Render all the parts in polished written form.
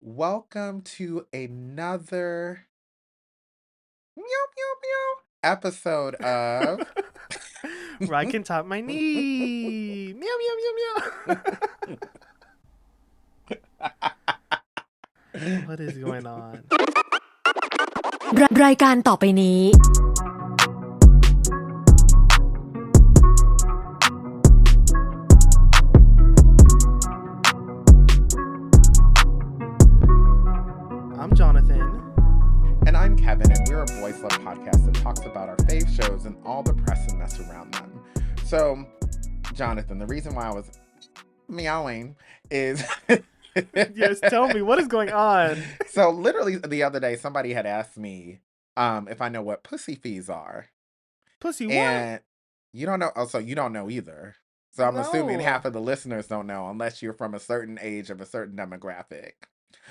Welcome to another meow meow meow episode of RyCanTopMyKnee. Meow meow meow meow. What is going on? รายการต่อไปนี้ I'm Jonathan. and I'm Kevin, and we're a boys love podcast that talks about our fave shows and all the press and mess around them. So, Jonathan, the reason why I was meowing is Yes, tell me what is going on. so literally the other day somebody had asked me if I know what pussy fees are. Pussy what? And you don't know. Also, you don't know either. So I'm assuming No. half of the listeners don't know unless you're from a certain age of a certain demographic.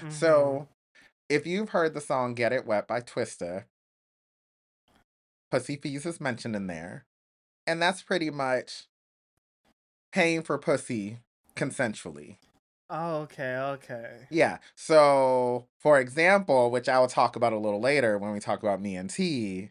Mhm. So if you've heard the song Get It Wet by Twista, pussy fees is mentioned in there. And that's pretty much paying for pussy consensually. Oh, okay. Yeah. So, for example, which I will talk about a little later when we talk about me and T,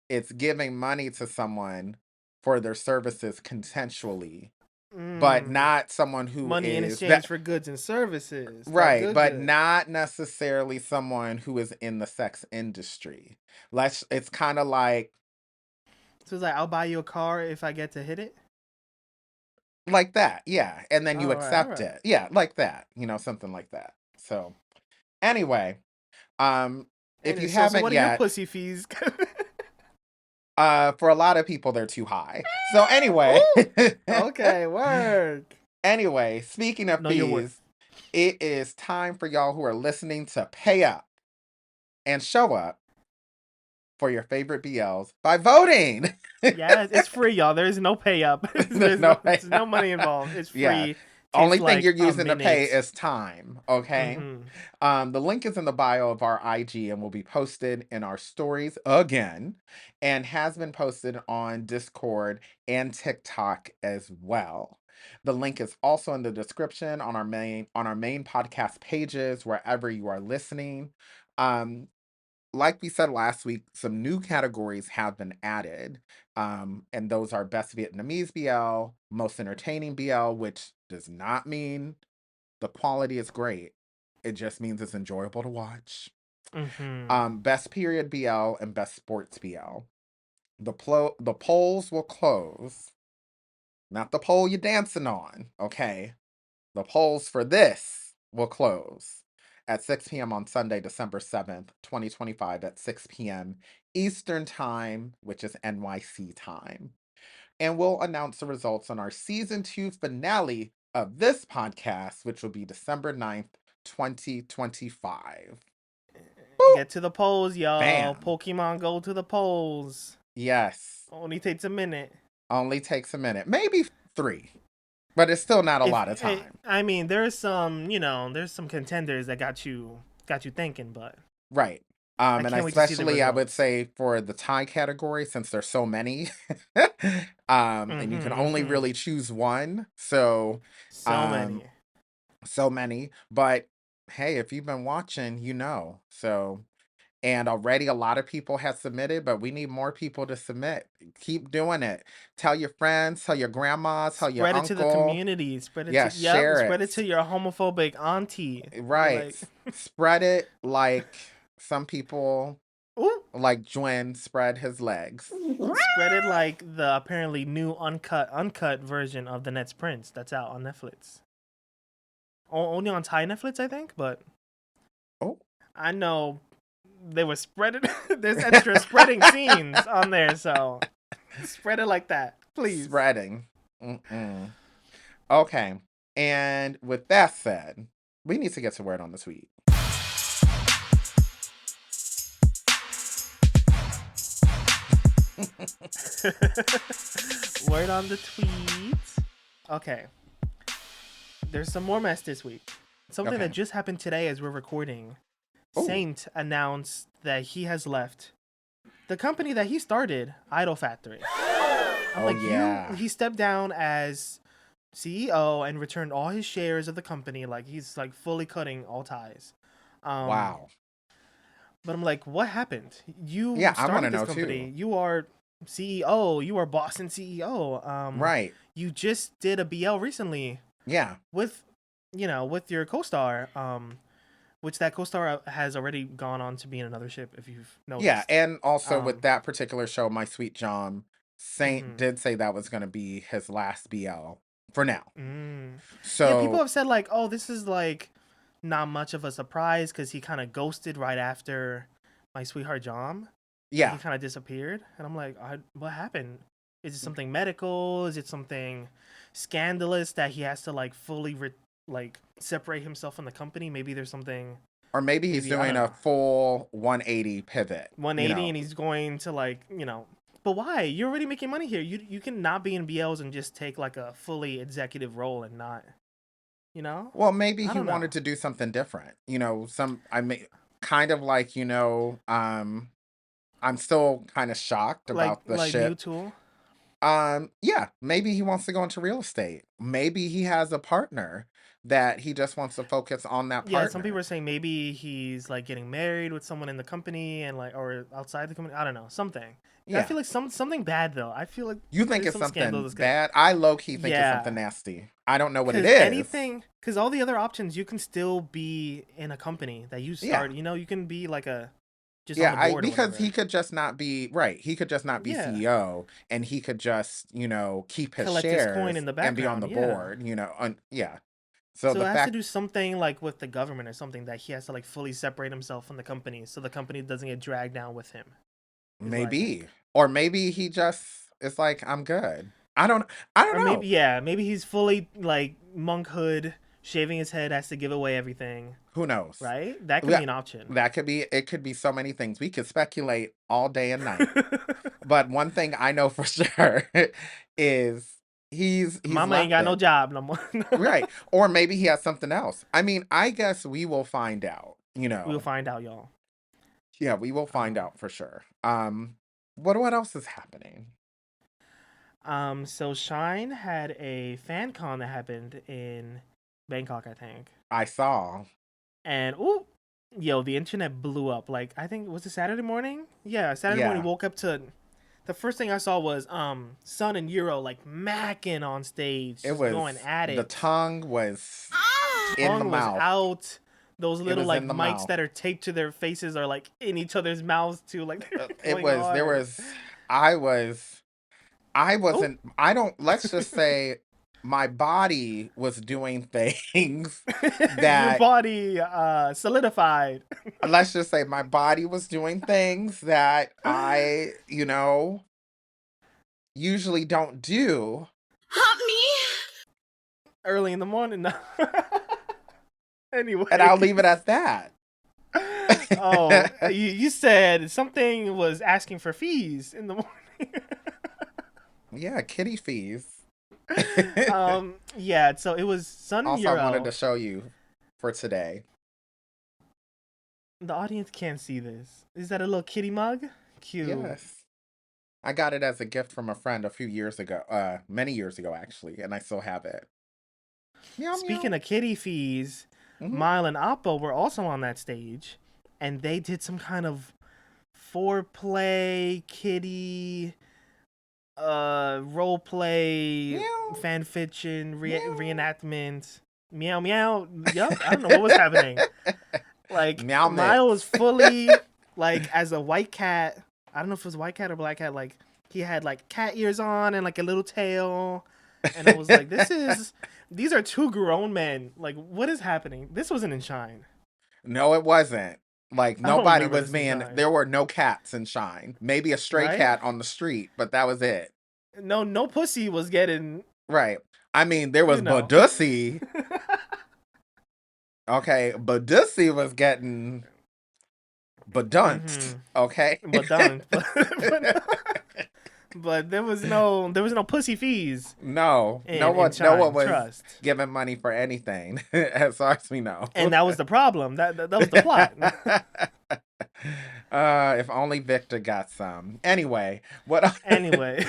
it's giving money to someone for their services consensually, but not someone who Money in is exchange for goods and services. right, Good, but good. not necessarily someone who is in the sex industry. It's kind of like So it's like, I'll buy you a car if I get to hit it? that, yeah, and then you All accept right. it, yeah, like that, something like that. So anyway, if you So haven't what are your yet, pussy fees? for a lot of people they're too high. So anyway, Okay, work. anyway, speaking of Know your worth. fees, it is time for y'all who are listening to pay up and show up for your favorite BLs by voting. Yeah, it's free, y'all. There's no pay up. There's no money involved. It's Yeah. free. Only Takes thing like you're a using to pay minute. is time, okay? The link is in the bio of our IG and will be posted in our stories again and has been posted on Discord and TikTok as well. The link is also in the description on our main podcast pages wherever you are listening. Like we said last week, some new categories have been added. And those are Best Vietnamese BL, Most Entertaining BL, which does not mean the quality is great. It just means it's enjoyable to watch. Best Period BL and Best Sports BL. The polls will close. Not the poll you're dancing on, okay? The polls for this will close at 6 p.m. on Sunday, December 7th, 2025 at 6 p.m. Eastern Time, which is NYC time. And we'll announce the results on our season 2 finale of this podcast, which will be December 9th, 2025. Get to the polls, y'all. Bam. Pokemon Go to the polls. Yes. Only takes a minute. Only takes a minute. Maybe 3. But it's still not a lot of time. I mean, there's some contenders that got you thinking, but right. And especially I would say for the tie category, since there's so many, and you can only really choose one. So many. But hey, if you've been watching, you know. So, and already a lot of people have submitted, but we need more people to submit. Keep doing it. Tell your friends, tell your grandma, tell your uncle. Spread it to the community. Spread it share it. Spread it to your homophobic auntie. Right. Spread it like some people, like Juen spread his legs. Spread it like the apparently new uncut version of The Next Prince that's out on Netflix. Only on Thai Netflix, I think, but I know they were spreading. There's extra spreading scenes on there, so spread it like that, please. Spreading. Okay, and with that said, we need to get to word on the tweet. Word on the tweet. Okay. There's some more mess this week. Something that just happened today as we're recording. Saint announced that he has left the company that he started, Idol Factory. He stepped down as CEO and returned all his shares of the company. Like, he's like fully cutting all ties. Um, Wow. but I'm like, what happened? You Yeah, I want started to this know company. too. You are CEO. You are boss and CEO. Right. You just did a BL recently Yeah. with, with your co-star. Which that co-star has already gone on to be in another ship, if you've Yeah, noticed. and also with Um, that particular show, My Sweet John Saint mhm. did say that was going to be his last BL for now. Yeah, people So, have said like, oh, this is like not much of a surprise because he kind of ghosted right after My Sweetheart John. Like he yeah. kind of disappeared, and I'm like, what happened? Is it something medical? Is it something scandalous that he has to like fully like separate himself from the company? Maybe there's something. Or maybe he's Maybe I doing don't a know. full 180 pivot, 180 and he's going to like but why, you're already making money here. You can not be in BLs and just take like a fully executive role and not you know Well, maybe I he don't know. wanted to do something different. I mean, kind of like, I'm still kind of shocked like about the like ship. Mutual. Yeah, maybe he wants to go into real estate. Maybe he has a partner that he just wants to focus on that Yeah, some people partner. are saying maybe he's like getting married with someone in the company and like or outside the company. I don't know, something. I Yeah. feel like something bad though. I feel like You think there's it's some scandals something that's gonna. bad? I low key think it's something Yeah, nasty. I don't know what it because is. anything, because all the other options, you can still be in a company that you Yeah. start. You can be like a just on Yeah, the I board or because he whatever. could just not be right. He could just not be Yeah, CEO and he could just, keep his collect his coin shares in the and be on background. the Yeah. board, yeah. So So the it has to fact do something like with the government or something that he has to like fully separate himself from the company so the company doesn't get dragged down with him. Is what I maybe think. or maybe he just is like I'm good. I don't Or maybe know. yeah, maybe he's fully like monkhood, shaving his head, has to give away everything. Who knows? Right? That could be Yeah, an option. that could be it could be so many things. We could speculate all day and night. But one thing I know for sure is he's Mama ain't left got no it. job no more. Right. Or maybe he has something else. I mean, I guess we will find out. We'll find out, y'all. Yeah, we will find Um, out for sure. What else is happening? so Shine had a fan con that happened in Bangkok, I think. I saw. And ooh, yo, the internet blew up. Like I think was it Saturday morning? Yeah, Saturday morning Yeah. woke up to the first thing I saw was Sun and Euro like macking on stage, It just going was at the it. tongue was in the Tongue was mouth. out. Those It little was like in the mics mouth. that are taped to their faces are like in each other's mouths too. Like they're It going was there hard. was I was I Oh, wasn't I don't let's just say my body was doing things your that body solidified. let's just say my body was doing things that I, usually don't do. Help me. Early in the morning. No. And I'll leave it Anyways. at that. Oh, you said something was asking for fees in the morning. Yeah, kitty fees. Yeah, so it was Sun Also, I wanted Euro. to show you for today. The audience can't see this. Is that a little kitty mug? Cute. Yes. I got it as a gift from a friend a few years ago, many years ago actually, and I still have it. Meow Speaking meow. of kitty fees, Hmm. Mile and Oppo were also on that stage, and they did some kind of foreplay kitty role play Meow fan fiction meow. reenactment. Meow meow. Yup, I don't know what was happening. Like Meow Mile was mix. fully like as a white cat. I don't know if it was white cat or black cat. Like he had like cat ears on and like a little tail, and I was like, these are two grown men. Like what is happening? This wasn't in Shine. No, it wasn't. Like I don't nobody remember was this in being Shine. there were no cats in Shine. Maybe a stray Right? cat on the street, but that was it. No pussy was getting. Right. I mean, there was You know. Badussy. Okay, Badussy was getting badunced. Mm-hmm. Okay. But done. But there was no pussy fees No, in no one Shine. was Trust. giving money for anything, as far as we know. And that was the problem. That was the plot. If only Victor got some. Anyway, what? Anyway,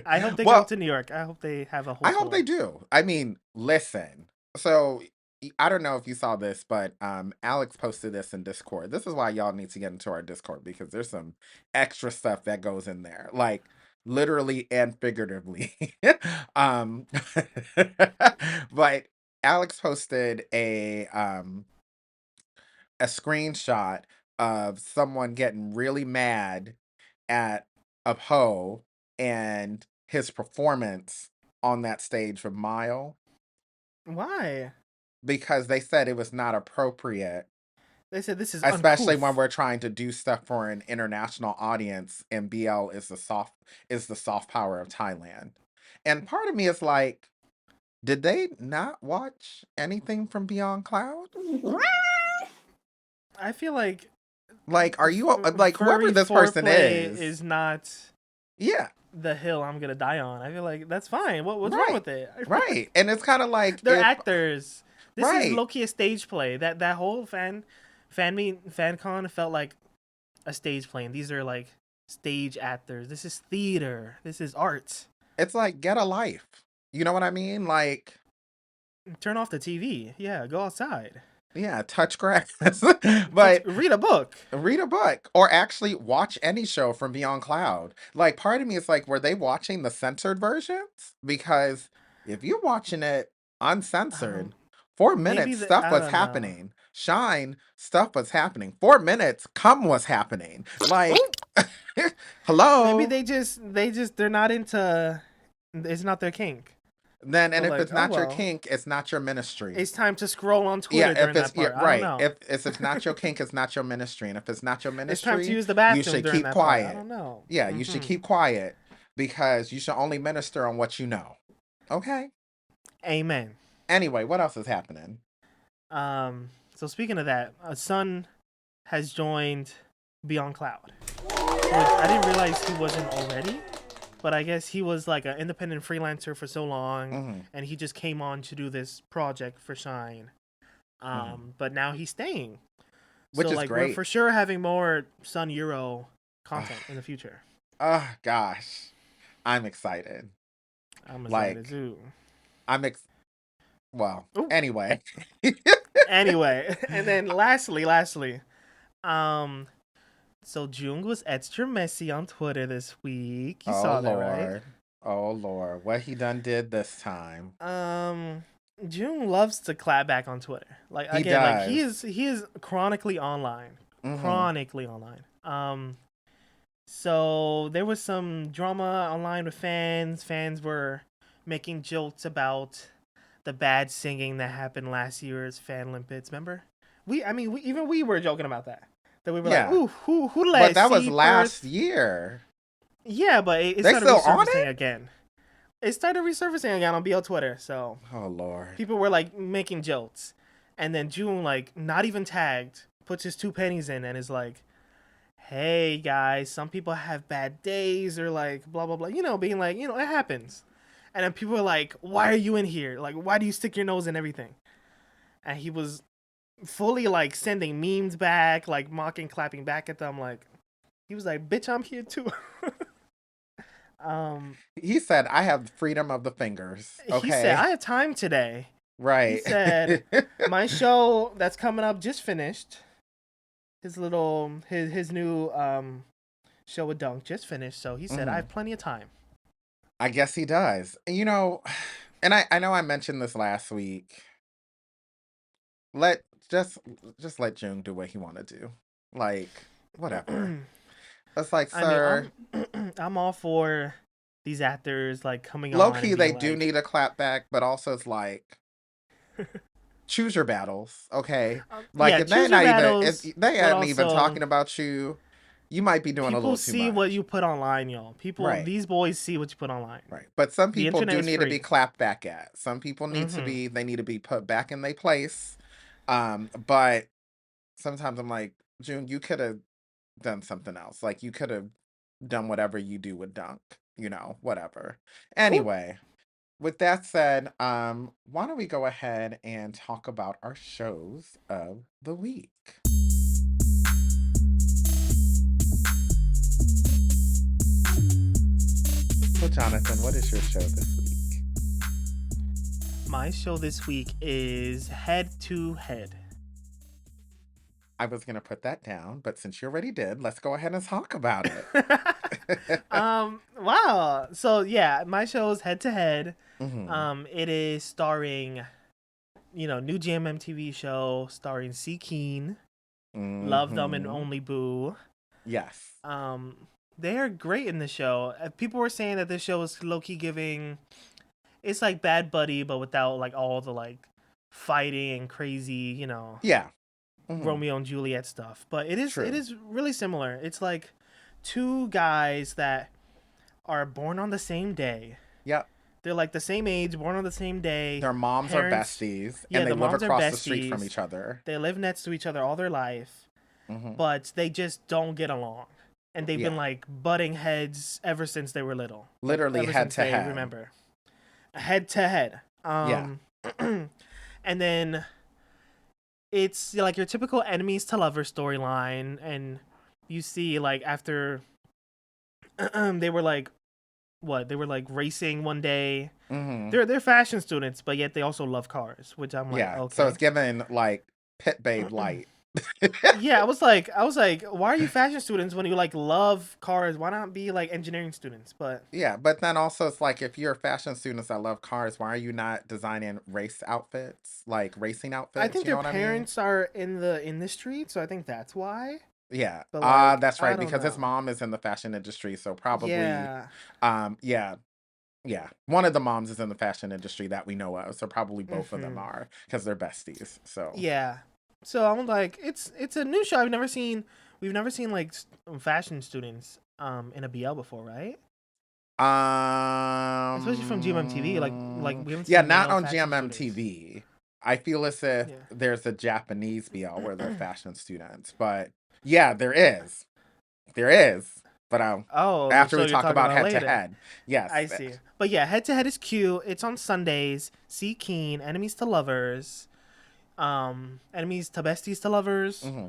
I hope they come Well, to New York. I hope they have a I whole hope they tour. do. I mean, listen. So I don't know if you saw this, but Alex posted this in Discord. This is why y'all need to get into our Discord because there's some extra stuff that goes in there, like literally and figuratively. um, but Alex posted a screenshot of someone getting really mad at a Poe and his performance on that stage with Meow. Why? Because they said it was not appropriate, They said this is especially when uncouth. we're trying to do stuff for an international audience and BL is the soft power of Thailand. And part of me is like, did they not watch anything from Beyond Cloud? I feel like Like, are you like whoever furry this person foreplay is? is not Yeah, the hill I'm gonna die on. I feel like that's fine. What's wrong right, with it? right. And it's kind of like They're if actors. This is right, low-key a stage play. That whole fan con felt like a stage play. And these are like stage actors. This is theater. This is art. it's like get a life. You know what I mean? Like, Turn off the TV. Yeah, go outside. yeah, touch grass. But Read a book. read a book or actually watch any show from Beyond Cloud. Like, part of me is like, were they watching the censored versions? Because if you're watching it uncensored, Maybe 4 minutes, stuff I was don't know. happening. Shine, stuff was happening. 4 minutes, cum was happening. Like, Maybe hello? they're not into. It's not their kink. Then, They're and if like, it's oh not your well, kink, it's not your ministry. it's time to scroll on Yeah, Twitter if during it's that yeah, part. I don't right. know. If it's not your kink, it's not your ministry. And if it's not your It's time to ministry, use the you bathroom should during keep that part. I quiet. don't know. Yeah, you should keep quiet because you should only minister on what you know. Okay? Amen. Anyway, what else is happening? So speaking of that, a son has joined Beyond Cloud, which I didn't realize he wasn't already. But I guess he was like an independent freelancer for so long, Hmm. and he just came on to do this project for Shine. Hmm. But now he's staying. Which So is like we're great. for sure having more Sun Euro Oh, content in the future. gosh. I'm excited. I'm excited Like, too. I'm ex well, Ooh. anyway. Anyway, and then lastly, um, so Jung was extra messy on Twitter this week. You Oh saw that, right? Lord. Oh Lord. What he done did this time. Um, Jung loves to clap back on Twitter. Like He again, like does. he is chronically online, Hmm. chronically online. So there was some drama online with fans. Fans were making jokes about the bad singing that happened last year's Fan Olympics. Remember? Even we were joking about that. That we were like, Yeah. "Ooh, who But let that was see last first?" year. Yeah, but it They started still on resurfacing it? again. It started resurfacing again on BL Twitter. So Oh Lord. people were like making jokes, and then June, like not even tagged, puts his two pennies in and is like, "Hey guys, some people have bad days," or like blah blah blah. Being like, it happens. And then people are like, "Why are you in here? Like, why do you stick your nose in everything?" And he was fully like sending memes back, like mocking, clapping back at them. Like he was like, "Bitch, I'm here too." um, He said, I have the freedom of the fingers. he said, Okay. "I have time today." He Right. said, "My show that's coming up just finished. His new show with Dunk just finished." So he said, "I Hmm. have plenty of time." I guess he does. And I know I mentioned this last week. Let just let June do what he wanna do. Like, whatever. It's like, I mean, sir, I'm all for these actors like coming low on key and they being do like, need a clap back, but also it's like choose your battles, okay? Like yeah, if they're choose your not even if battles, they but hadn't even also talking about you, you might be doing a people little too see what much. you put online, y'all. Right. These boys see what you put online. Right. But some The people internet do is need to be free. clapped back at. Some people Mm-hmm. they need to be put back in their place. But sometimes I'm like, June, you could have done something else. Like you could have done whatever you do with Dunk, whatever. Ooh. Anyway, with that said, why don't we go ahead and talk about our shows of the week? So Jonathan, what is your show this week? My show this week is Head to Head. I was going to put that down, but since you already did, let's go ahead and talk about it. Wow. So yeah, my show is Head to Head. Mm-hmm. It is starring, new GMM TV show starring C. Keen, Love Them and Mm-hmm. Only Boo. Yes. They are great in the show. People were saying that this show is low key giving. It's like Bad Buddy, but without like all the like fighting and crazy, Yeah. Mm-hmm. Romeo and Juliet stuff. But it True. is really similar. It's like two guys that are born on the same day. Yep. They're like the same age, born on the same day. Their moms are Parents, besties, and yeah, they the live moms are across the street from besties. each other. They live next to each other all their life, Mm-hmm. but they just don't get along. And they've been Yeah. like butting heads ever since they were little. Like Literally ever head since to they head. remember. Head to head. Yeah. And then it's like your typical enemies to lovers storyline, and you see like after they were like what they were like racing one day. Mm-hmm. They're fashion students, but yet they also love cars, which I'm like, Yeah. So okay. it's given like Pit Babe light. Yeah, I was like, why are you fashion students when you like love cars? Why not be like engineering students? But Yeah, but then also it's like if you're fashion students that love cars, why are you not designing race outfits, like racing I outfits? think You know their what I mean? parents are in the industry, so I think that's why. Yeah. But like, That's I right, don't because his know. mom is in the fashion industry, so probably, Yeah. yeah, yeah. One of the moms is in the fashion industry that we know of, so probably both of them Hmm. are because they're besties. So, Yeah. So I'm like, it's a new show. I've never seen. We've never seen like fashion students in a BL before, right? Especially from GMM TV. Like we haven't yeah, seen not male on fashion GMM students. TV. I feel as if Yeah. there's a Japanese BL where they're fashion students, but yeah, there is. There is, but Oh, the after show we you're talk talking about about head to later. head, yes, I see. But yeah, Head to Head is cute. It's on Sundays. See Keen, Enemies to Lovers, Enemies to Besties to Lovers. hmm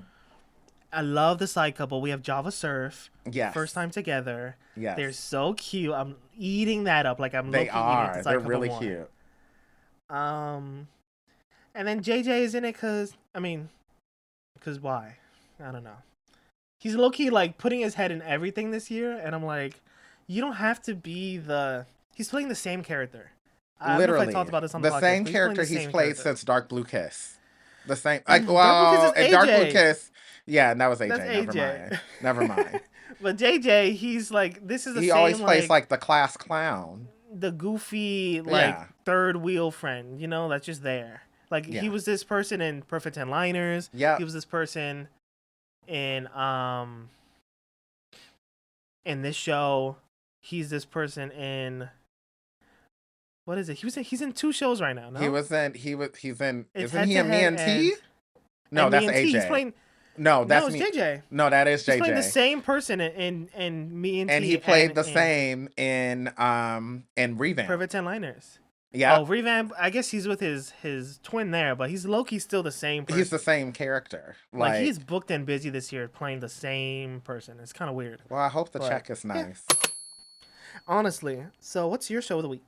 I love the side couple. We have Java Surf, first yes, time together. They're yes, so cute. I'm eating that up. Like I'm low they key eating it are. the They're side couple really more. cute. Um, and then JJ is in it because why? I don't know. He's low key like putting his head in everything this year, and I'm like, you don't have to be the. He's playing the same character. I don't know if I talked Literally, about this on the the podcast, same but he's playing character the he's same played character. since Dark Blue Kiss. The same, like, Dark Blue Kiss well, is and Dark Blue AJ. Kiss, yeah, and that was That's AJ. Never AJ. mind. Never mind. But JJ, he's like this is the He always same plays like like the class clown. the goofy like Yeah, third wheel friend, that's just there. Like he yeah, was this person in Perfect Ten Liners. He yep. was this person in in this show. He's this person in what is it? He's in two shows right now. No, He's in. it's Isn't Head he to in Me Head and T? and No, Me that's and T. He's AJ. playing. No, No, that's it's me. JJ. No, that is He's playing the JJ. same person in Me and And he T played and the in same in Revamp. Perfect Ten Liners. Yep. Oh, revamp. I guess he's with his twin there, but he's Loki still the same He's the person. same character. Like he's Like, booked and busy this year playing the same person. It's kind of weird, well, I hope the but check is yeah, nice. honestly. So, what's your show of the week?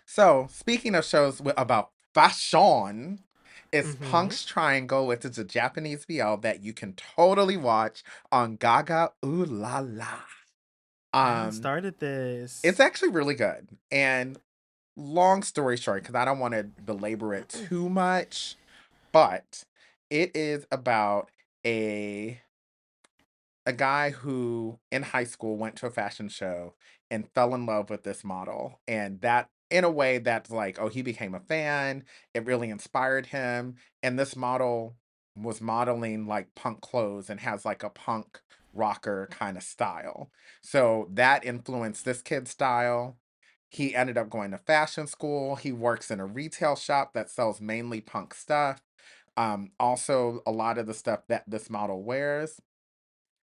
So, speaking of shows about fashion, is Mm-hmm. Punk's Triangle, which is a Japanese BL that you can totally watch on Gaga Ooh La La. I haven't Um, started this. it's actually really good. And long story short, because I don't want to belabor it too much, but it is about a a guy who in high school went to a fashion show and fell in love with this model, and that in a way that's like, oh, he became a fan. It really inspired him, and this model was modeling like punk clothes and has like a punk rocker kind of style, so that influenced this kid's style. He ended up going to fashion school. He works in a retail shop that sells mainly punk stuff. Also a lot of the stuff that this model wears.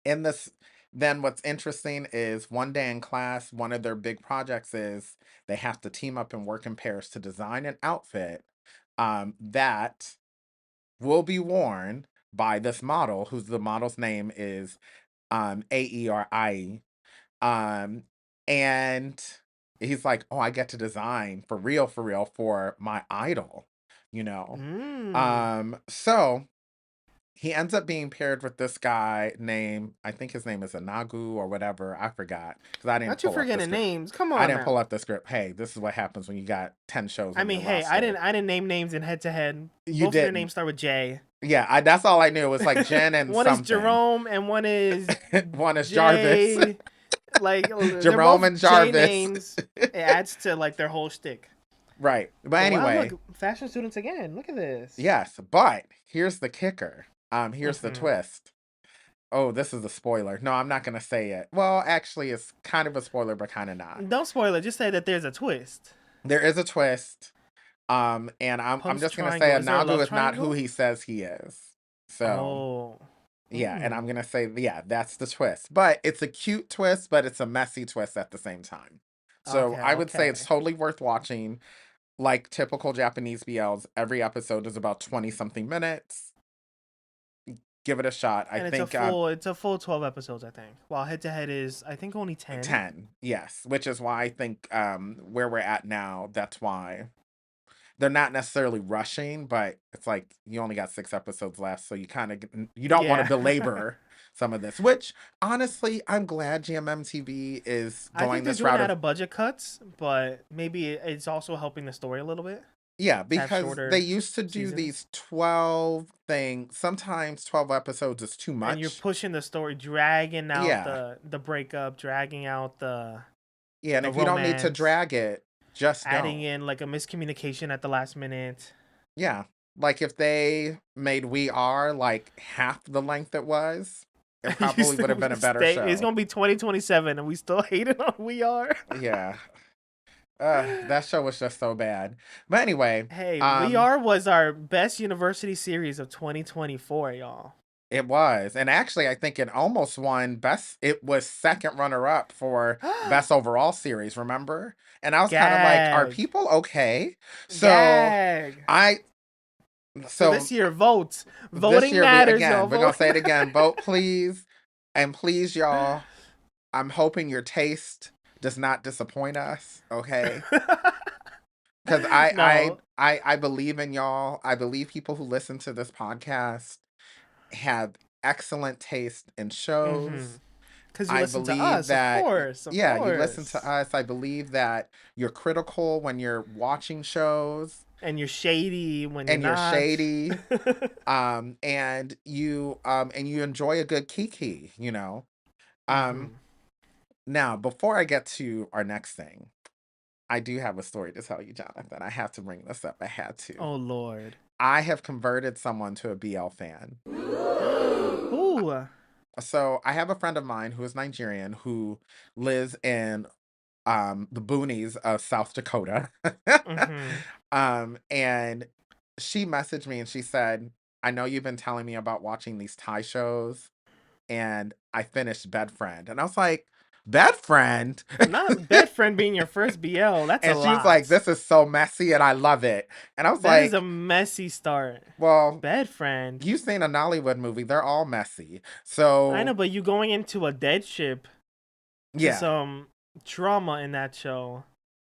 In this, then what's interesting is one day in class, one of their big projects is they have to team up and work in pairs to design an outfit that will be worn by this model, whose the model's name is AERI. Um, and he's like, oh, I get to design for real for my idol, you know. Mm. So he ends up being paired with this guy named, I think his name is Anagu or whatever. I forgot because I didn't Not you pull up the forgetting script. names. Come I on didn't pull now. up the script. Hey, this is what happens when you got 10 shows I on mean, your hey, I roster. didn't name names in head to head. You Both of their didn't. names start with J. Yeah, that's all I knew. It was like Jen and One is something. Jerome and one is One is Jarvis. J. Like they're Jerome both and J Jarvis. names. It adds to like their whole shtick. Right. But But wow, anyway, look, fashion students again. Look at this. yes, but here's the kicker. Here's the Mm-hmm. twist. Oh, this is a spoiler. No, I'm not gonna say it. Well, actually, it's kind of a spoiler, but kind of not. Don't spoil it. Just say that there's a twist. There is a twist. And I'm Post just gonna say triangle. Is there a Nagu love is not who triangle? he says he is. So Oh. yeah, and I'm Hmm. gonna say yeah, that's the twist. But it's a cute twist, but it's a messy twist at the same time. So Okay. I would say it's Okay. totally worth watching. Like typical Japanese BLs, every episode is about 20 something minutes. Give it a shot. I And it's a think full 12 episodes, I think. While head to head is I think only 10. 10, yes, which is why I think where we're at now, that's why they're not necessarily rushing, but it's like you only got 6 episodes left, so you kind of you don't want to Yeah. belabor some of this. Which honestly, I'm glad GMMTV is I think going they're this doing route it out of of budget cuts, but maybe it's also helping the story a little bit yeah, to have because they shorter used to do seasons. these 12 things. Sometimes 12 episodes is too And you're much. pushing the story, dragging out Yeah, the breakup, dragging out yeah, and the if you don't need to romance, drag it, just adding don't. in like a miscommunication at the last minute. Yeah, like if they made We Are like half the length it was, it You probably would still have been a better stay. It's show. gonna be 2027, and we still hating on We Are. Yeah. That show was just so bad. But anyway, Hey, We Are was our best university series of 2024, y'all. it was. And actually I think it almost won best it was second runner up for best overall series, remember? And I was kind of like, are Gag. people okay? So Gag. I So so this year, vote. this Voting year we matters, again, y'all. we're gonna Voting say it again, vote please. And please, y'all, I'm hoping your taste does not disappoint us, okay? matters. Because I I No. I I believe in y'all. I believe people who listen to this podcast have excellent taste in Mm-hmm. shows. Because you I listen to believe us, of that course. Of yeah, you listen to course. us. I believe that you're critical when you're watching shows And you're shady when you're and you're not. shady. And you enjoy a good kiki, you know. Um Mm-hmm. Now before I get to our next thing, I do have a story to tell you, Jonathan. I have to bring this up. I had to. Oh, Lord. I have converted someone to a BL fan. Who? So I have a friend of mine who is Nigerian who lives in the boonies of South Dakota. Mm-hmm. And she messaged me and she said, I know you've been telling me about watching these Thai shows, and I finished Bed Friend. And I was like, Bed Friend? Not bed friend being your first BL. That's a And she was like, lot. this is so messy and I love it. And I was That is a like, messy start. well, Bed friend. you've seen a Nollywood movie, they're all messy. I know, So, but you going into a dead ship to yeah, some trauma in that show,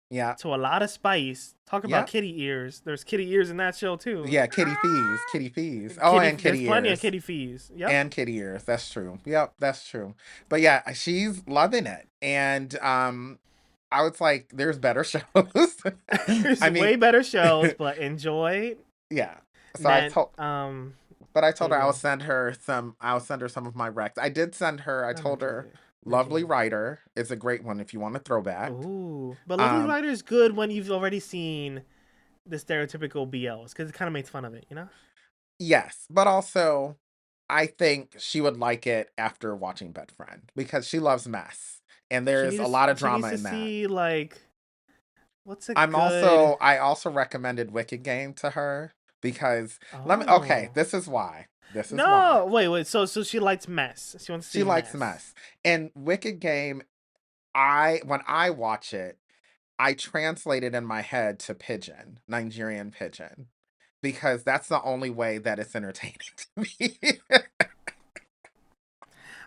yeah, to a lot of spice. Talk about yeah, kitty ears. There's kitty ears in that show too. yeah, kitty fees, kitty fees. Oh, Kitty, and there's kitty plenty of ears. kitty fees. Yep. And kitty ears. That's true. Yep, that's true. But yeah, she's loving it. And I was like, there's better shows. There's I mean, way better shows, but enjoy yeah. So I that. told but I There told you her go. I'll send her some of my recs. I did send her, I Not told her Lovely Nigeria. Writer is a great one if you want a throwback. Ooh, but Lovely Um, Writer is good when you've already seen the stereotypical BLs because it kind of makes fun of it, you know. yes, but also I think she would like it after watching Bed Friend because she loves mess. And there's a lot of She drama needs to in that. see like what's a good. I also recommended Wicked Game to her because okay, Oh this is why. This is why. no! Wait. So she likes mess. She wants to She see likes mess. mess. And Wicked Game, I when I watch it, I translate it in my head to pigeon, Nigerian pigeon, because that's the only way that it's entertaining to me.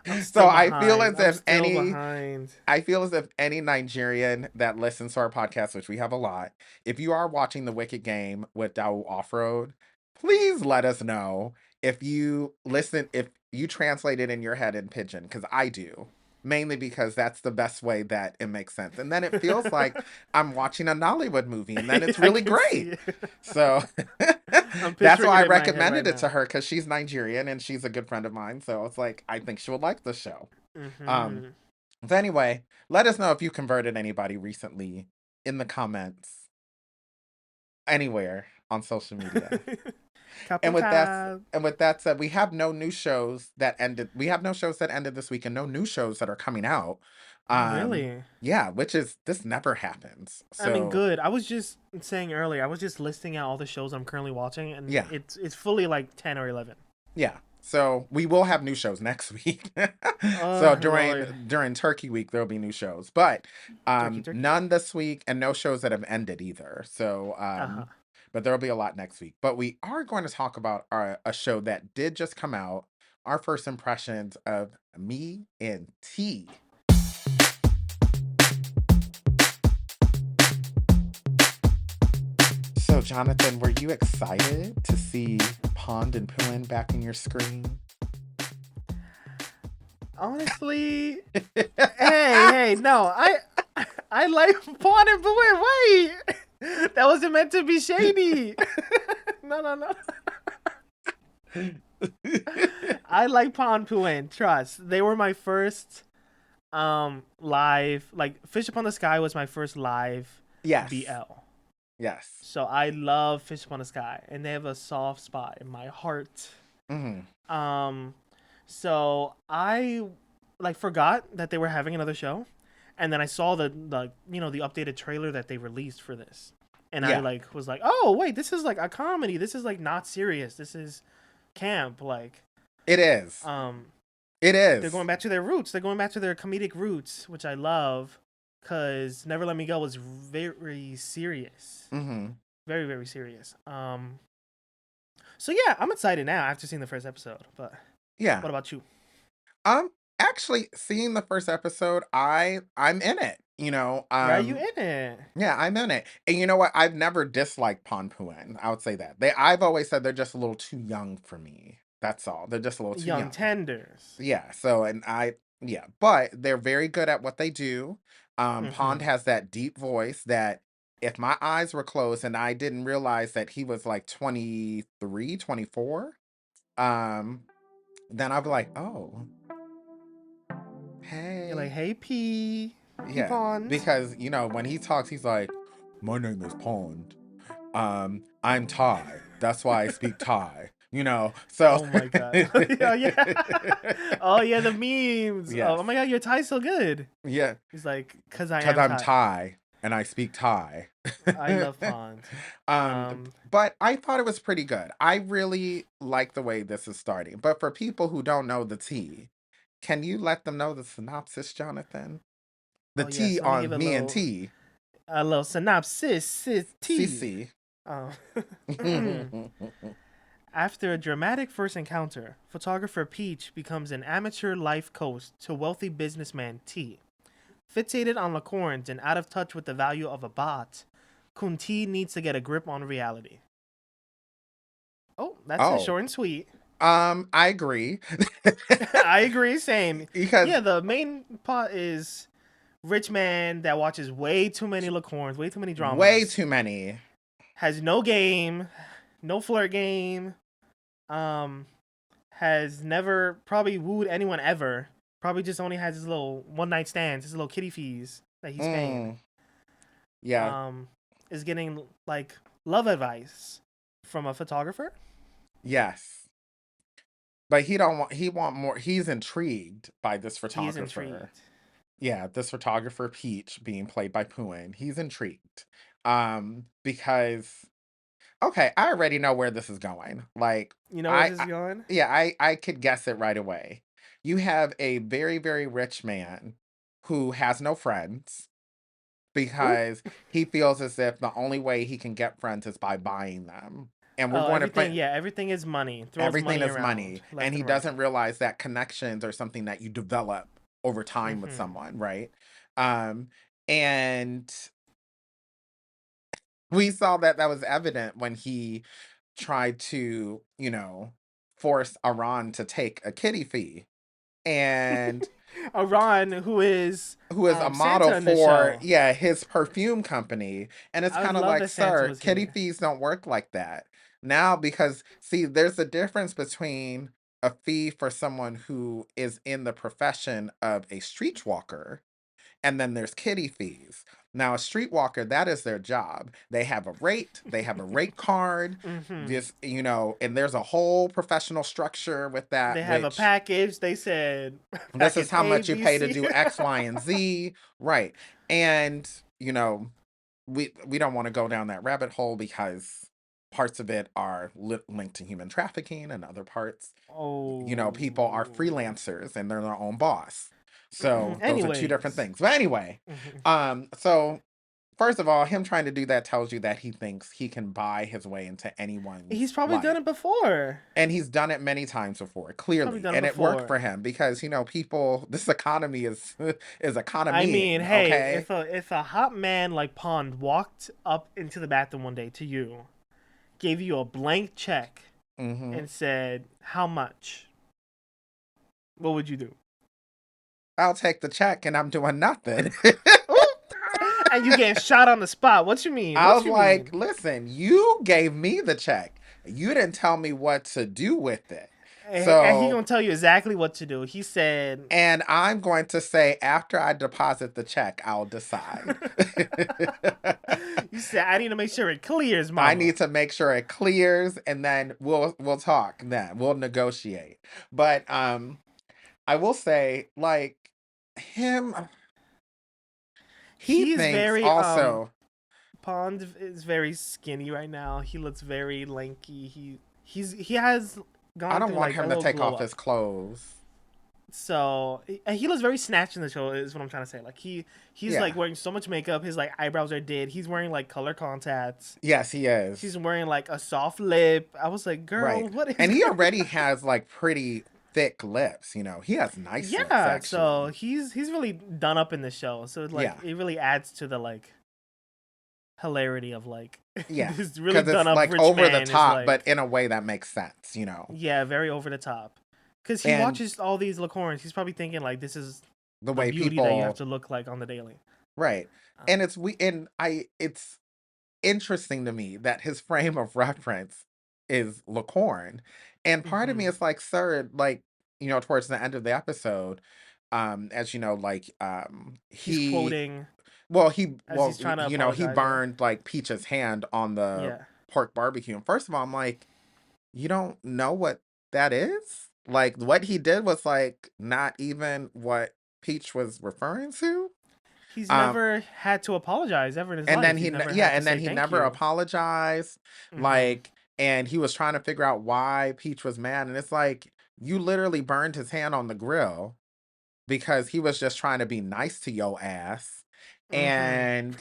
I'm So still behind. I'm still behind. I feel as if any Nigerian that listens to our podcast, which we have a lot, if you are watching The Wicked Game with Dawu Offroad, please let us know if you translate it in your head in pidgin, because I do. Mainly because that's the best way that it makes sense. And then it feels like I'm watching a Nollywood movie, and then it's I really can see great. it. So I'm that's picturing why it I in my head right recommended it to now. her, because she's Nigerian and she's a good friend of mine. So it's like, I think she would like the show. Um, Mm-hmm. so anyway, let us know if you converted anybody recently in the comments anywhere on social media. And Couple with that cab. and with that said, we have no new shows that ended. We have no shows that ended this week and no new shows that are coming out. Oh, Um really? yeah, which is this never happens. I mean, So, good. I was just saying earlier. I was just listing out all the shows I'm currently watching, and yeah. it's fully like 10 or 11. Yeah. So we will have new shows next week. So Lord, during Turkey Week there'll be new shows, but turkey, turkey. none this week and no shows that have ended either. So Uh huh. but there'll be a lot next week. But we are going to talk about a show that did just come out. Our first impressions of Me and T. So Jonathan, were you excited to see Pond and Puin back in your screen? Honestly, hey, no, I like Pawn and Boy. Wait, that wasn't meant to be shady. No, no, no. I like PondPhuwin. Trust. They were my first live, like Fish Upon the Sky was my first live Yes. BL. Yes. So I love Fish Upon the Sky, and they have a soft spot in my heart. Hmm. Um, so I like forgot that they were having another show, and then I saw the updated trailer that they released for this, and I Yeah, like was like, oh wait, this is like a comedy. This is like not serious. This is camp. Like it is. um, It they're is. going back to their roots. They're going back to their comedic roots, which I love. Cause Never Let Me Go was very serious, Hmm. very very serious. So yeah, I'm excited now after seeing the first episode. But Yeah. what about you? Um, actually, seeing the first episode, I'm in it. Yeah, you in it? Yeah, I'm in it. And you know what? I've never disliked PondPhuwin. I would say that I've always said they're just a little too young for me. That's all. They're just a little too Young young. tenders. Yeah. So, yeah, but they're very good at what they do. Pond Mm-hmm. has that deep voice that if my eyes were closed and I didn't realize that he was like 23, 24, um, then I'd be like, oh, You're like, hey. hey, P Yeah. Pond. Because, when he talks, he's like, my name is Pond. I'm Thai. That's why I speak Thai. So Oh my god. Oh yeah. Oh yeah, the memes. Oh yes. my god, your Thai's so good. Yeah. He's like, cause I Because am I'm Thai. Thai and I speak Thai. I love Pond. um, Um, but I thought it was pretty good. I really like the way this is starting. But for people who don't know the T, can you let them know the synopsis, Jonathan? The oh yes, T let me give on me and T. a little synopsis. T. CC. Um, After a dramatic first encounter, photographer Peach becomes an amateur life coach to wealthy businessman T. Fixated on Lacorns and out of touch with the value of a bot, Kunti needs to get a grip on reality. Oh, that's it. Oh, Short and sweet. I agree. I agree. Same. Because Yeah, the main plot is rich man that watches way too many Lacorns, way too many way dramas, too many. has no game, no flirt game, um, has never probably wooed anyone ever. Probably just only has his little one night stands, his little kitty fees that he's paying. Mm, yeah, Um, is getting like love advice from a photographer. yes. But he want more. He's intrigued by this He is photographer. intrigued. Yeah, this photographer Peach being played by Puin. He's intrigued. Because okay, I already know where this is going. Like You know where I, this is I going? yeah, I could guess it right away. You have a very, very rich man who has no friends Who? because he feels as if the only way he can get friends is by buying them. and we're Oh, going to everything. play. Yeah, everything is money. Throws Everything money is around money, and left he and right. doesn't realize that connections are something that you develop over time with Mm-hmm. someone, right? Um, and we saw that that was evident when he tried to, force Iran to take a kitty fee. And Iran, who is who is a model Santa in the for, show. yeah, his perfume company. And it's I would kind of love like, that Santa sir, was kitty here. fees don't work like that. Now, because see, there's a difference between a fee for someone who is in the profession of a streetwalker, and then there's kitty fees. Now, a streetwalker, that is their job. They have a rate, they have a rate card, Mm-hmm. just, and there's a whole professional structure with that, They have a which package. They said this is package how A, much you B, pay to C. do X, Y, and Z. Right. And, we don't want to go down that rabbit hole because parts of it are linked to human trafficking, and other parts, people are Oh. freelancers and they're their own boss. So those are two different Anyways, things. But anyway, mhm. so first of all, him trying to do that tells you that he thinks he can buy his way into anyone's He's probably done life. it before. And he's done it many times before, He's probably clearly. done it And it worked before. for him because, people, this economy is is I mean, economying, hey, okay? if a hot man like Pond walked up into the bathroom one day to you, gave you a blank check, Mm-hmm. and said, "How much?" What would you do? I'll take the check and I'm doing nothing. Ooh! And you getting shot on the spot. What you mean? I What was you like, mean? listen, you gave me the check. You didn't tell me what to do with it. And he So, gonna tell you exactly what to do. He said, and I'm going to say, after I deposit the check, I'll decide. "You said I need to make sure it clears, I Mama." need to make sure it clears, and then we'll talk. Then we'll negotiate. But I will say, like, him, he He's thinks very also. Pond is very skinny right now. He looks very lanky. He has I gone don't through want like a him to little take glow off his up. clothes. So and he looks very snatched in the show. Is what I'm trying to say. Like he's like Yeah. wearing so much makeup. His like eyebrows are did. He's wearing like color contacts. Yes, he is. She's wearing like a soft lip. I was like, Right. girl, what is And he going already on? has like pretty thick lips. He has nice lips Yeah. So actually. he's really done up in the show. So like Yeah. it really adds to the like hilarity of like Yeah. this really Because done it's up like rich over the man is top, but like, in a way that makes sense. yeah, very over the top. Because he And watches all these licorns, he's probably thinking like this is the the way beauty that you have people, to look like on the daily. right. Um, And it's interesting to me that his frame of reference is Lacorn. And part of me hmm is like, sir, like, towards the end of the episode, as you know, like, he's quoting as he's trying to he apologize, right? burned like Peach's hand on the Yeah, pork barbecue. And first of all, I'm like, you don't know what that is? Like, what he did was like not even what Peach was referring to. he's Um, never had to apologize ever in his and then life. He's never yeah, had to and then say he thank never you. apologized. hmm Like, and he was trying to figure out why Peach was mad. And it's like, you literally burned his hand on the grill because he was just trying to be nice to your ass. hmm And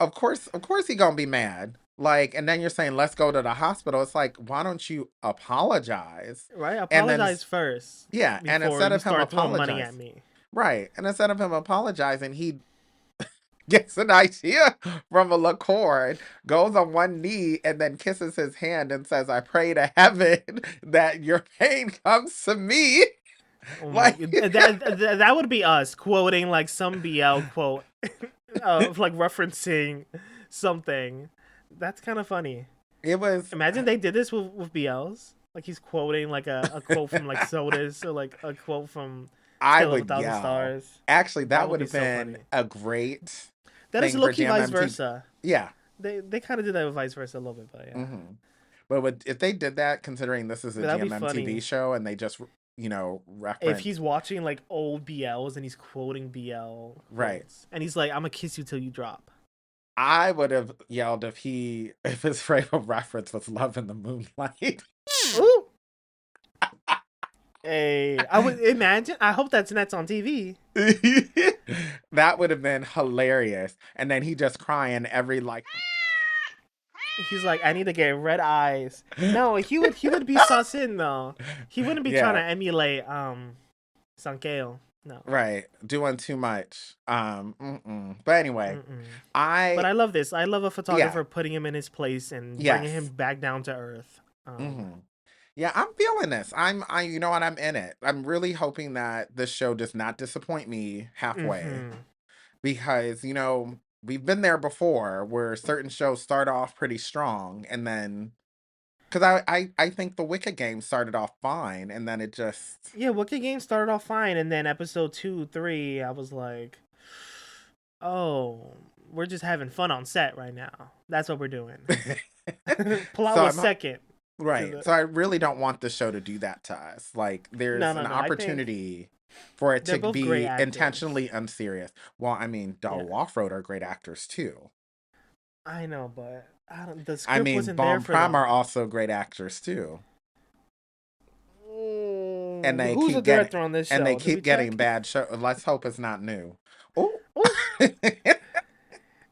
of course he gonna be mad. Like, and then you're saying, let's go to the hospital. It's like, why don't you apologize? Right, And then, apologize first yeah, and before instead you of him start throwing money at apologize, me. right, and instead of him apologizing, he gets an idea from a licorne, goes on one knee, and then kisses his hand and says, I pray to heaven that your pain comes to me. Oh my, Like, that would be us quoting like some BL quote of like referencing something. That's kind of funny. it was, Imagine they did this with BLs. Like he's quoting like a quote from like Sodas or like a quote from I Tale of a would Thousand yell. Stars. Actually, That that would would be have so been funny. a great That is thing for low key vice GMMT. versa. Yeah. They kind of did that with vice versa a little bit, but yeah. But if they did that, considering this is a But that'd be GMMTV funny show and they just, if reference, he's watching like old BLs and he's quoting BL right. quotes, and he's like, "I'm gonna kiss you till you drop." I would have yelled if his frame of reference was Love in the Moonlight. Ooh. Hey, I would imagine. I hope that's on TV. That would have been hilarious. And then he just crying every like He's like, I need to get red eyes. No, he would be Sasin though. He wouldn't be trying Yeah, to emulate Sankeo. No. right. Doing too much. But anyway, Mm-mm. But I I love this. I love a yeah, photographer putting him in his place and bringing him yes. back down to earth. hmm Yeah, I'm feeling this. You know what? I'm in it. I'm really hoping that this show does not disappoint me halfway Mm-hmm. because, we've been there before where certain shows start off pretty strong and then, because I think the Wicked Game started off fine and then it just, Yeah, Wicked Game started off fine, and then episode 2, 3, I was like, oh, we're just having fun on set right now. That's what we're doing. Plot so was I'm second to right. the. So I really don't want the show to do that to us. Like, No, there's no, an no. I think opportunity for it they're to both great be actors. intentionally unserious. Well, I mean, Yeah, Dahl Wofford are great actors too. I know, but I don't. The I script mean, wasn't there Bomb for Prime are them. also great actors too. And they Who's the keep getting director on this and they show? Did we keep getting check? bad show. Let's hope it's not new. Oh. Oh,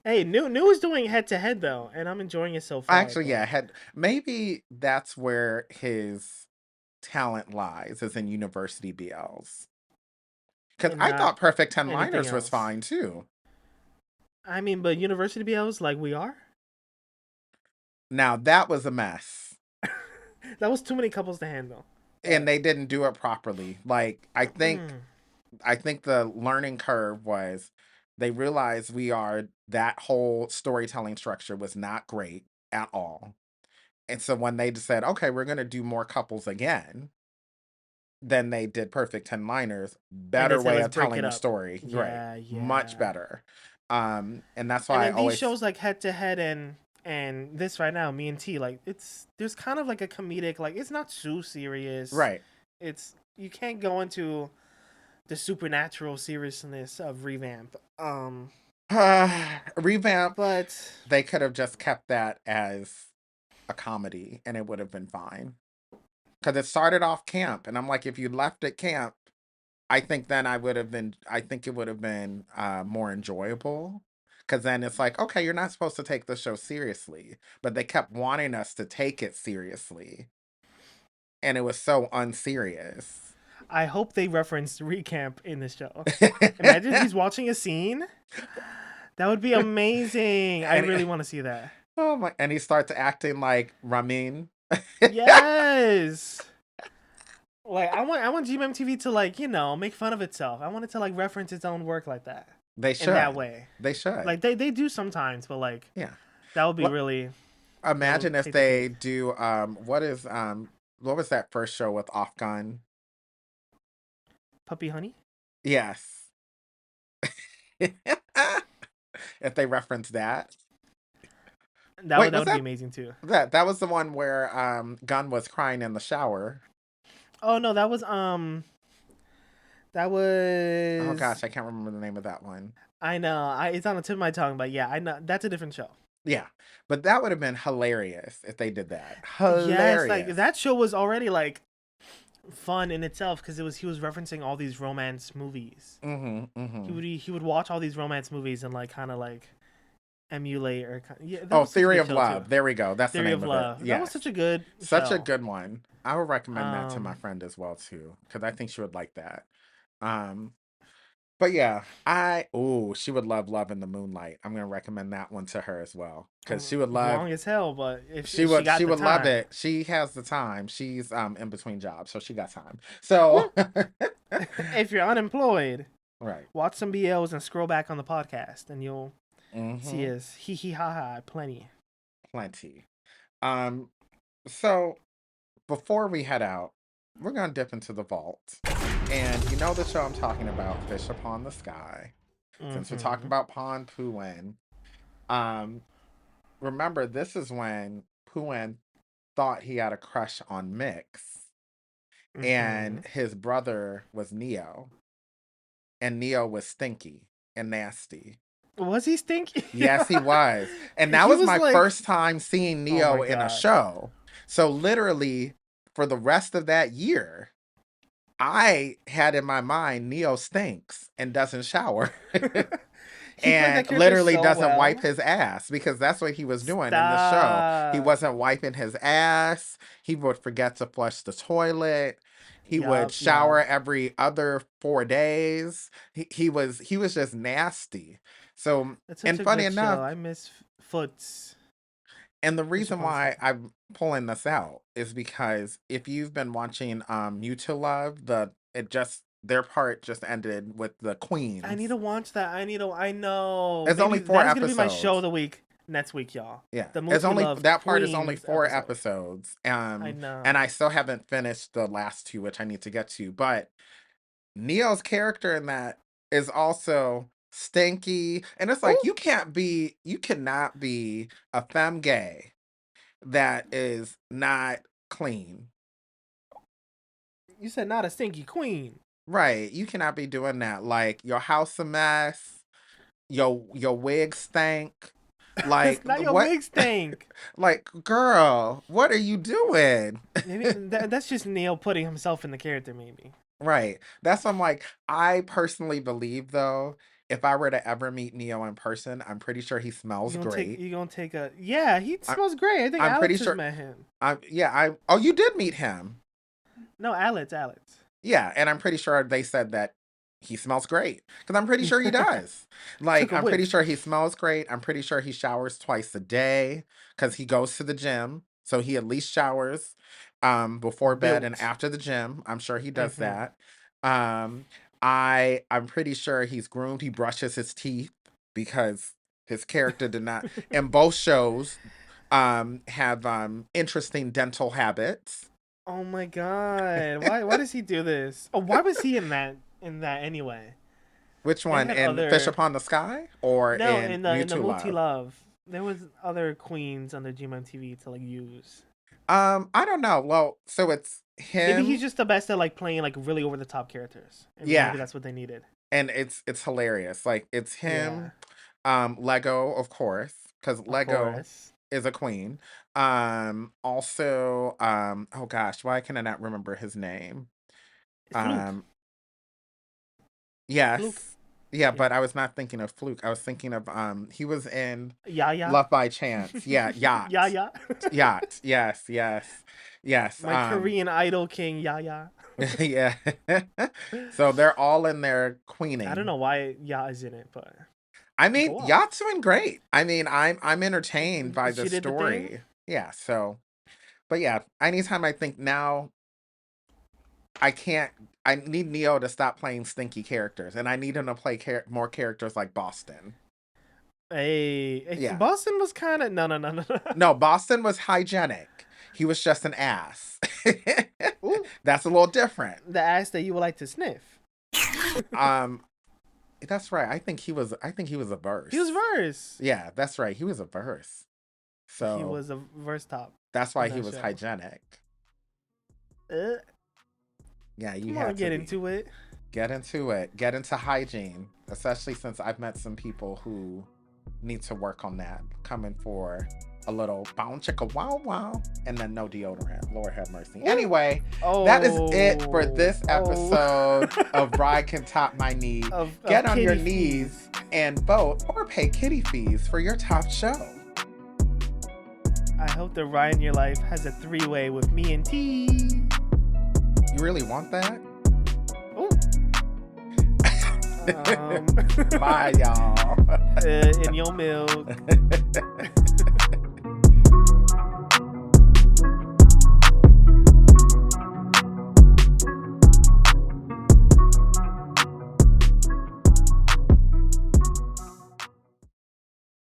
hey, new is doing head to head though, and I'm enjoying it so far. Actually, yeah, But had maybe that's where his talent lies, is in university BLs. Because and I not thought Perfect Ten anything Liners was else. fine too. I mean, but University BLs like we are. Now that was a mess. That was too many couples to handle. And But they didn't do it properly. Like mm, I think the learning curve was they realized that whole storytelling structure was not great at all. And so when they just said, okay, we're gonna do more couples again, then they did Perfect Ten Liners. and they Better said way let's of break telling it the up. story. Right. Yeah, Much yeah. better. And that's And why I then these always shows like head to head and this right now, me and T, like there's kind of like a comedic, like it's not too serious. right. It's you can't go into the supernatural seriousness of revamp. Revamp, But they could have just kept that as a comedy and it would have been fine. Because it started off camp, and I'm like, if you left it camp, I think it would have been more enjoyable. Because then it's like, okay, you're not supposed to take the show seriously, but they kept wanting us to take it seriously, and it was so unserious. I hope they referenced recamp in this show. Imagine he's watching a scene. That would be amazing. I and really want to see that. oh my, and he starts acting like Ramin. Yes. Like I want GMMTV to like make fun of itself. I want it to like reference its own work like that, They in that should. way. They should. Like they do sometimes, but like Yeah. that would be Well, really that would imagine if take the cake. they do what was that first show with Afghan? Puppy Honey. Yes. If they reference that. That Wait, would that was would be that amazing too. that was the one where Gunn was crying in the shower. Oh no, that Oh was gosh, I can't remember the name of that one. I know. It's on the tip of my tongue, but yeah, I know that's a different show. Yeah. But that would have been hilarious if they did that. Yes, like Hilarious. that show was already like fun in itself because he was referencing all these romance movies. Mm-hmm. Mm-hmm. He would watch all these romance movies and like kind of like emulate or yeah, that Oh, was such a Theory good of show too. Love. There we go. That's the Theory name of of it. Love. That was Yes. such a good Such a show. good one. I would recommend that to my Um, friend as well too, because I think she would like that. Um, but yeah, she would love Love in the Moonlight. I'm gonna recommend that one to her as well. Because she would love long as hell, but she if she would she got the would love time, it. She has the time. She's in between jobs, so she got time. So woo. If you're unemployed, right. watch some BLs and scroll back on the podcast, and you'll see Mm-hmm. us hee hee ha ha plenty. Plenty. Um, so before we head out, we're gonna dip into the vault. And you know the show I'm talking about, Fish Upon the Sky. Since we're talking Mm-hmm. about PondPhuwin, um, remember this is when Puin thought he had a crush on Mix, Mm-hmm. and his brother was Neo, and Neo was stinky and nasty. Was he stinky? Yes, he was. And that He was was my like, first time seeing oh my Neo in a god. show. So literally for the rest of that year, I had in my mind Neo stinks and doesn't shower. He played and that character literally so doesn't wipe well. his ass because that's what he was doing in the show. He Stop. wasn't wiping his ass. He would forget to flush the toilet. He would Yup, yup. shower every other 4 days. He was just nasty. So, That's such and a funny good show. enough, I miss Foots. and the Such a reason fun show. why I'm pulling this out is because if you've been watching You to Love, their part just ended with the I need queens. to watch that. I know. It's only Maybe four that is gonna be my show of episodes. the week next week, y'all. Yeah, The it's multi only love that part is only queens four episode. episodes. I And know. I still haven't finished the last two, which I need to get to. But Neo's character in that is also stinky, and it's like Oh, you cannot be a femme gay that is not clean. you said not a stinky queen. Right. You cannot be doing that. Like your house a mess, your wig stank. It's Like not your what wig stink. like girl, what are you doing? Maybe that's just Neil putting himself in the character. Maybe Right. That's what I'm like, I personally believe though, if I were to ever meet Neo in person, I'm pretty sure he smells great. you gonna take a yeah. He I, smells great. I think I'm pretty Alex has sure met him. I oh you did meet him. No, Alex. Yeah, and I'm pretty sure they said that he smells great because I'm pretty sure he does. Took Like, a I'm pretty whiff. sure he smells great. I'm pretty sure he showers twice a day because he goes to the gym. So he at least showers before bed and Built. after the gym. I'm sure he does Mm-hmm. that. Um, I'm pretty sure he's groomed. He brushes his teeth because his character did not in both shows have interesting dental habits. Oh my god. Why does he do this? Oh, why was he in that anyway? Which They one? had In Fish other Upon the Sky or no in in the Mewtwo multi Love? love. There was other queens on the GMM TV to like use. I don't know. Well, so it's Maybe he's him. just the best at like playing like really over the top characters, and Yeah, maybe that's what they needed. and it's hilarious. Like it's Yeah, him, Lego, of course, because of Lego course. is a queen. Also, oh gosh, why can I not remember his name? It's Fluke. Um, Fluke. yes. Yeah, Yeah. but I was not thinking of Fluke. I was thinking of he was in Yeah. Love by Chance. Yeah, Yacht. Yeah. Yacht. Yes, yes. Yes. My Korean idol king. Yeah. Yeah. So they're all in there I don't queening. know why Ya is in it, but I mean, go off. Yacht's doing great. I mean, I'm entertained by the She did the thing. story. Yeah, so but yeah, anytime I think now I can't I need Neo to stop playing stinky characters and I need him to play more characters like Boston. Hey, Yeah. Boston was kind of no. No, Boston was hygienic. He was just an ass. Ooh, That's a little different. the ass that you would like to sniff. Um That's right. I think he was a verse. He was verse. Yeah, that's right. He was a verse. He So was a verse top that's why on he that was show. hygienic. Uh, Yeah, you Come on, had to get be. into it. Get into it. Get into hygiene. Especially since I've met some people who need to work on that. Coming for a little bound chicka wow wow and then no deodorant. Lord have mercy. Anyway, that is it for this episode of Bride Can Top My Knee. Get on your knees and vote or pay kitty fees for your top show. I hope the ride in your life has a 3-way with me and T. You really want that? Oh. Bye, y'all. In your milk.